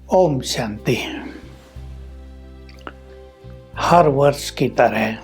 ओम शांति। हर वर्ष की तरह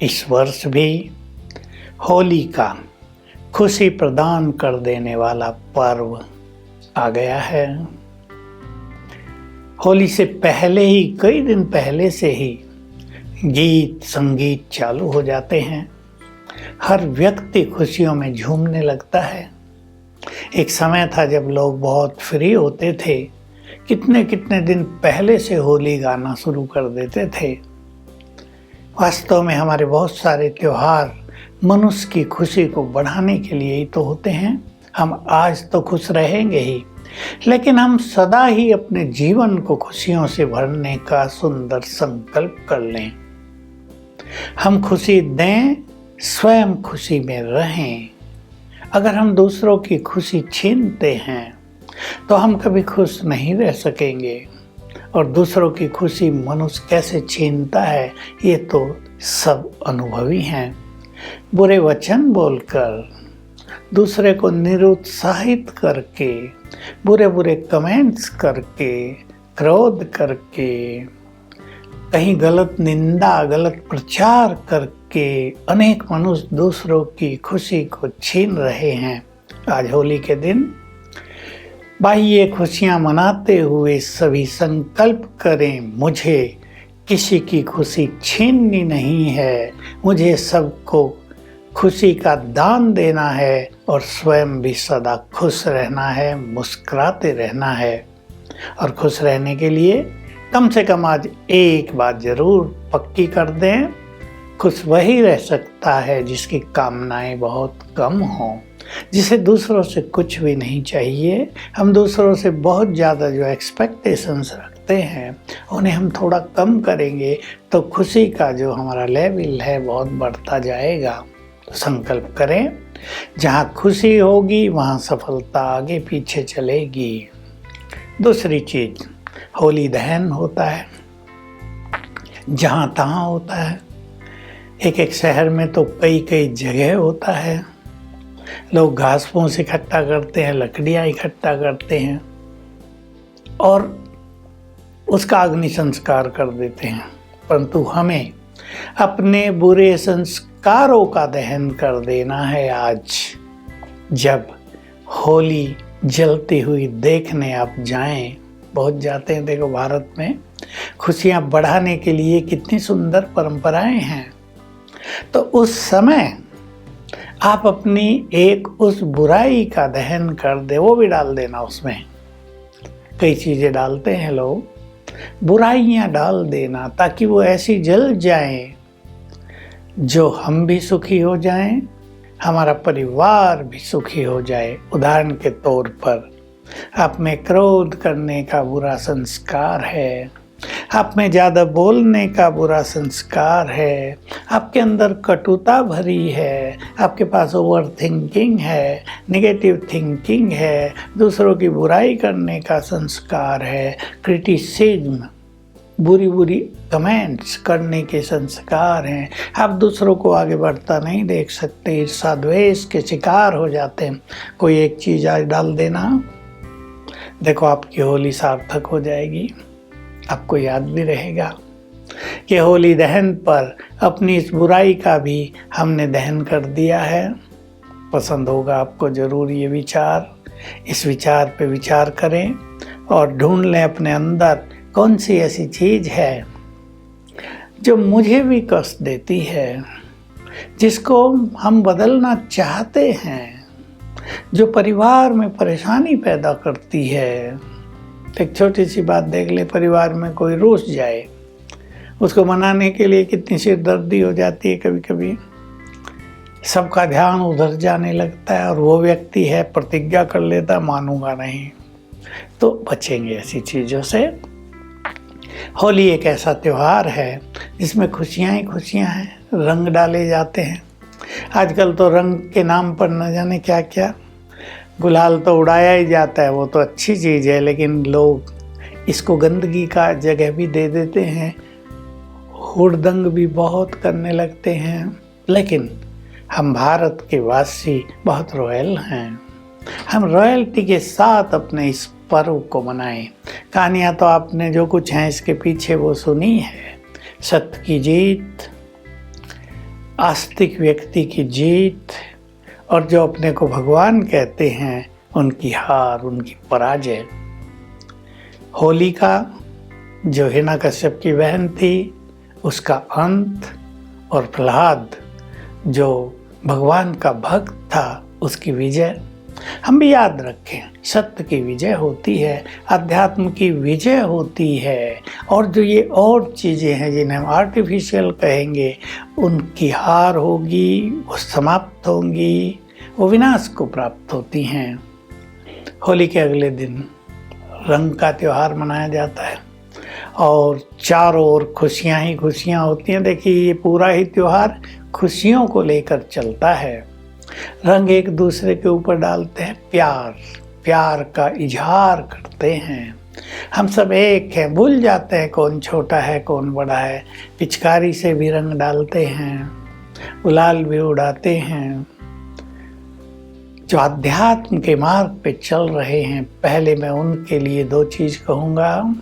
इस वर्ष भी होली का खुशी प्रदान कर देने वाला पर्व आ गया है। होली से पहले ही कई दिन पहले से ही गीत संगीत चालू हो जाते हैं। हर व्यक्ति खुशियों में झूमने लगता है। एक समय था जब लोग बहुत फ्री होते थे, कितने कितने दिन पहले से होली गाना शुरू कर देते थे। वास्तव में हमारे बहुत सारे त्योहार मनुष्य की खुशी को बढ़ाने के लिए ही तो होते हैं। हम आज तो खुश रहेंगे ही, लेकिन हम सदा ही अपने जीवन को खुशियों से भरने का सुंदर संकल्प कर लें। हम खुशी दें, स्वयं खुशी में रहें। अगर हम दूसरों की खुशी छीनते हैं तो हम कभी खुश नहीं रह सकेंगे। और दूसरों की खुशी मनुष्य कैसे छीनता है, ये तो सब अनुभवी हैं। बुरे वचन बोलकर, दूसरे को निरुत्साहित करके, बुरे बुरे कमेंट्स करके, क्रोध करके, कहीं गलत निंदा, गलत प्रचार करके अनेक मनुष्य दूसरों की खुशी को छीन रहे हैं। आज होली के दिन बाह्य खुशियां मनाते हुए सभी संकल्प करें, मुझे किसी की खुशी छीननी नहीं है, मुझे सबको खुशी का दान देना है और स्वयं भी सदा खुश रहना है, मुस्कुराते रहना है। और खुश रहने के लिए कम से कम आज एक बात जरूर पक्की कर दें, खुश वही रह सकता है जिसकी कामनाएं बहुत कम हों, जिसे दूसरों से कुछ भी नहीं चाहिए। हम दूसरों से बहुत ज़्यादा जो एक्सपेक्टेशंस रखते हैं उन्हें हम थोड़ा कम करेंगे तो खुशी का जो हमारा लेवल है बहुत बढ़ता जाएगा। तो संकल्प करें, जहाँ खुशी होगी वहाँ सफलता आगे पीछे चलेगी। दूसरी चीज़, होली दहन होता है, जहाँ तहाँ होता है। एक शहर में तो कई कई जगह होता है। लोग घास फूस इकट्ठा करते हैं, लकड़ियाँ इकट्ठा करते हैं और उसका अग्नि संस्कार कर देते हैं। परंतु हमें अपने बुरे संस्कारों का दहन कर देना है। आज जब होली जलती हुई देखने आप जाएं, बहुत जाते हैं। देखो, भारत में खुशियाँ बढ़ाने के लिए कितनी सुंदर परंपराएं हैं। तो उस समय आप अपनी एक उस बुराई का दहन कर दे, वो भी डाल देना। उसमें कई चीज़ें डालते हैं लोग, बुराइयां डाल देना ताकि वो ऐसी जल जाएं जो हम भी सुखी हो जाएं, हमारा परिवार भी सुखी हो जाए। उदाहरण के तौर पर, आप में क्रोध करने का बुरा संस्कार है, आप में ज़्यादा बोलने का बुरा संस्कार है, आपके अंदर कटुता भरी है, आपके पास ओवर थिंकिंग है, नेगेटिव थिंकिंग है, दूसरों की बुराई करने का संस्कार है, क्रिटिसिज्म, बुरी बुरी कमेंट्स करने के संस्कार हैं। आप दूसरों को आगे बढ़ता नहीं देख सकते, ईर्ष्या द्वेष के शिकार हो जाते हैं। कोई एक चीज़ आज डाल देना, देखो आपकी होली सार्थक हो जाएगी। आपको याद भी रहेगा कि होली दहन पर अपनी इस बुराई का भी हमने दहन कर दिया है। पसंद होगा आपको ज़रूर ये विचार। इस विचार पे विचार करें और ढूंढ लें अपने अंदर कौन सी ऐसी चीज़ है जो मुझे भी कष्ट देती है, जिसको हम बदलना चाहते हैं, जो परिवार में परेशानी पैदा करती है। एक छोटी सी बात देख ले, परिवार में कोई रूठ जाए, उसको मनाने के लिए कितनी सिरदर्दी हो जाती है। कभी कभी सबका ध्यान उधर जाने लगता है और वो व्यक्ति है प्रतिज्ञा कर लेता, मानूंगा नहीं। तो बचेंगे ऐसी चीज़ों से। होली एक ऐसा त्योहार है जिसमें खुशियाँ ही खुशियाँ हैं, रंग डाले जाते हैं। आजकल तो रंग के नाम पर न जाने क्या क्या, गुलाल तो उड़ाया ही जाता है, वो तो अच्छी चीज़ है, लेकिन लोग इसको गंदगी का जगह भी दे देते हैं, हुड़दंग भी बहुत करने लगते हैं। लेकिन हम भारत के वासी बहुत रॉयल हैं। हम रॉयल्टी के साथ अपने इस पर्व को मनाएं। कहानियाँ तो आपने जो कुछ हैं इसके पीछे वो सुनी है। सत्य की जीत, आस्तिक व्यक्ति की जीत, और जो अपने को भगवान कहते हैं उनकी हार, उनकी पराजय। होलिका जो हिरण्यकश्यप की बहन थी, उसका अंत, और प्रहलाद जो भगवान का भक्त था, उसकी विजय। हम भी याद रखें, सत्य की विजय होती है, अध्यात्म की विजय होती है, और जो ये और चीज़ें हैं जिन्हें हम आर्टिफिशियल कहेंगे, उनकी हार होगी, वो समाप्त होंगी, वो विनाश को प्राप्त होती हैं। होली के अगले दिन रंग का त्यौहार मनाया जाता है और चारों ओर खुशियाँ ही खुशियाँ होती हैं। देखिए, ये पूरा ही त्यौहार खुशियों को लेकर चलता है। रंग एक दूसरे के ऊपर डालते हैं, प्यार का इजहार करते हैं। हम सब एक हैं, भूल जाते हैं कौन छोटा है कौन बड़ा है। पिचकारी से भी रंग डालते हैं, गुलाल भी उड़ाते हैं। जो अध्यात्म के मार्ग पे चल रहे हैं, पहले मैं उनके लिए दो चीज कहूँगा।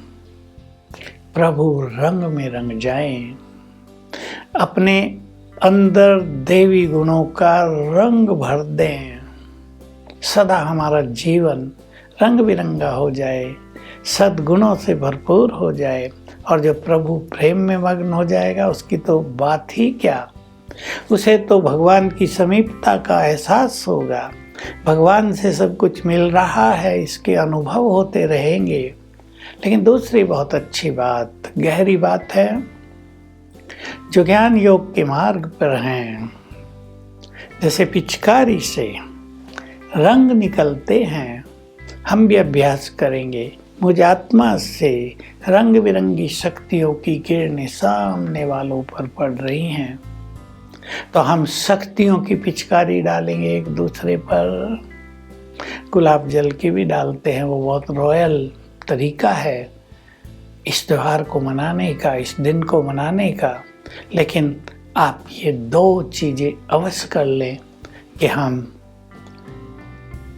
प्रभु रंग में रंग जाएं, अपने अंदर देवी गुणों का रंग भर दें, सदा हमारा जीवन रंग बिरंगा हो जाए, सद्गुणों से भरपूर हो जाए। और जो प्रभु प्रेम में मग्न हो जाएगा, उसकी तो बात ही क्या, उसे तो भगवान की समीपता का एहसास होगा, भगवान से सब कुछ मिल रहा है, इसके अनुभव होते रहेंगे। लेकिन दूसरी बहुत अच्छी बात, गहरी बात है, जो ज्ञान योग के मार्ग पर हैं, जैसे पिचकारी से रंग निकलते हैं, हम भी अभ्यास करेंगे। मुझ आत्मा से रंग बिरंगी शक्तियों की किरणें सामने वालों पर पड़ रही हैं, तो हम शक्तियों की पिचकारी डालेंगे एक दूसरे पर। गुलाब जल की भी डालते हैं, वो बहुत रॉयल तरीका है इस त्योहार को मनाने का, इस दिन को मनाने का। लेकिन आप ये दो चीज़ें अवश्य कर लें कि हम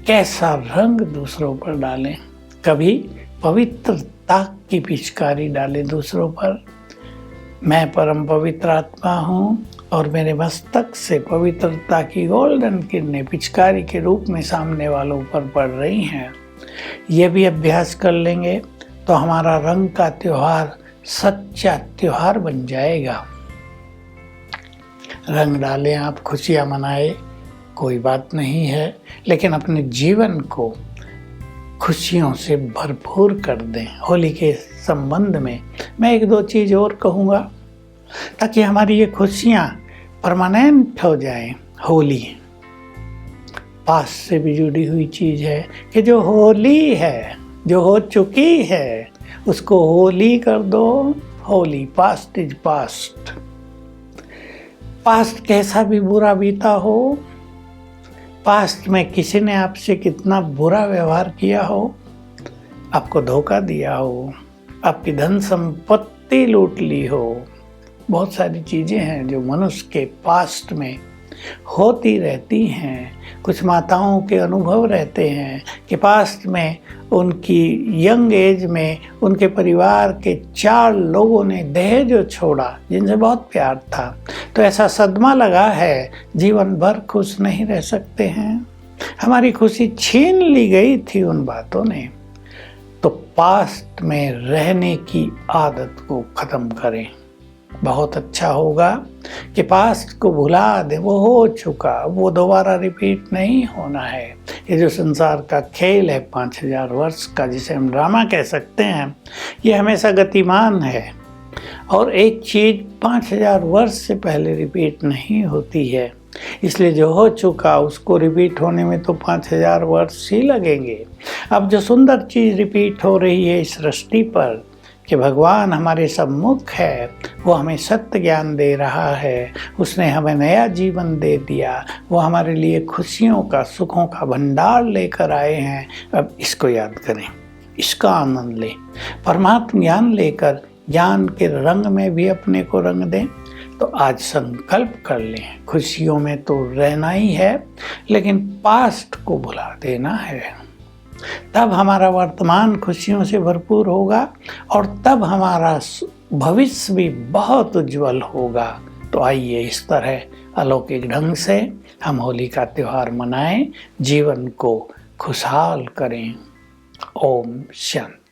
कैसा रंग दूसरों पर डालें। कभी पवित्रता की पिचकारी डालें दूसरों पर। मैं परम पवित्र आत्मा हूँ और मेरे मस्तक से पवित्रता की गोल्डन किरणें पिचकारी के रूप में सामने वालों पर पड़ रही हैं। ये भी अभ्यास कर लेंगे तो हमारा रंग का त्योहार सच्चा त्योहार बन जाएगा। रंग डालें आप, खुशियाँ मनाएं, कोई बात नहीं है, लेकिन अपने जीवन को खुशियों से भरपूर कर दें। होली के संबंध में मैं एक दो चीज़ और कहूँगा ताकि हमारी ये खुशियाँ परमानेंट हो जाएं। होली पास से भी जुड़ी हुई चीज़ है कि जो होली है, जो हो चुकी है, उसको होली कर दो। Holi, past is past. Past कैसा भी बुरा बीता हो, पास्ट में किसी ने आपसे कितना बुरा व्यवहार किया हो, आपको धोखा दिया हो, आपकी धन संपत्ति लूट ली हो, बहुत सारी चीज़ें हैं जो मनुष्य के पास्ट में होती रहती हैं। कुछ माताओं के अनुभव रहते हैं कि पास्ट में उनकी यंग एज में उनके परिवार के 4 लोगों ने दहेज छोड़ा जिनसे बहुत प्यार था, तो ऐसा सदमा लगा है, जीवन भर खुश नहीं रह सकते हैं। हमारी खुशी छीन ली गई थी उन बातों ने। तो पास्ट में रहने की आदत को ख़त्म करें। बहुत अच्छा होगा कि पास्ट को भुला दें, वो हो चुका, वो दोबारा रिपीट नहीं होना है। ये जो संसार का खेल है 5000 वर्ष का, जिसे हम ड्रामा कह सकते हैं, ये हमेशा गतिमान है और एक चीज़ 5000 वर्ष से पहले रिपीट नहीं होती है। इसलिए जो हो चुका उसको रिपीट होने में तो 5000 वर्ष ही लगेंगे। अब जो सुंदर चीज़ रिपीट हो रही है इस सृष्टि पर कि भगवान हमारे सम्मुख है, वो हमें सत्य ज्ञान दे रहा है, उसने हमें नया जीवन दे दिया, वो हमारे लिए खुशियों का, सुखों का भंडार लेकर आए हैं। अब इसको याद करें, इसका आनंद लें, परमात्मा ज्ञान लेकर ज्ञान के रंग में भी अपने को रंग दें। तो आज संकल्प कर लें, खुशियों में तो रहना ही है, लेकिन पास्ट को भुला देना है। तब हमारा वर्तमान खुशियों से भरपूर होगा और तब हमारा भविष्य भी बहुत उज्जवल होगा। तो आइए इस तरह अलौकिक ढंग से हम होली का त्यौहार मनाएं, जीवन को खुशहाल करें। ओम शांति।